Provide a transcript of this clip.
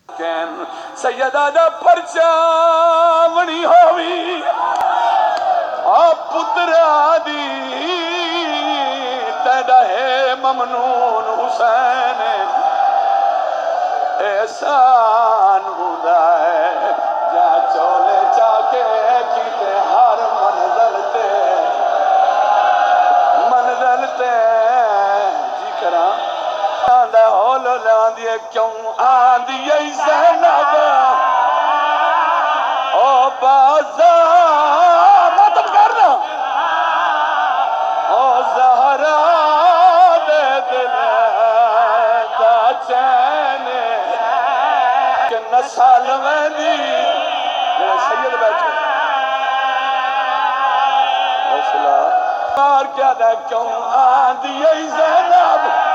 can سیدہ دا پرچاونی ہوئی آپ پترا دی تیڑا ہے ممنون حسین احسان ہودا ہے جا چولے چاکے کیتے ہر منزل تے جی کراں آندہ ہولو لاندیے کیوں آندیے زینب او بازار ماتم کرنا او زہرا دے دل دا چین کہ نسال میں دی میرے سید بیٹھے حوصلہ کیا دے کیوں آندیے زینب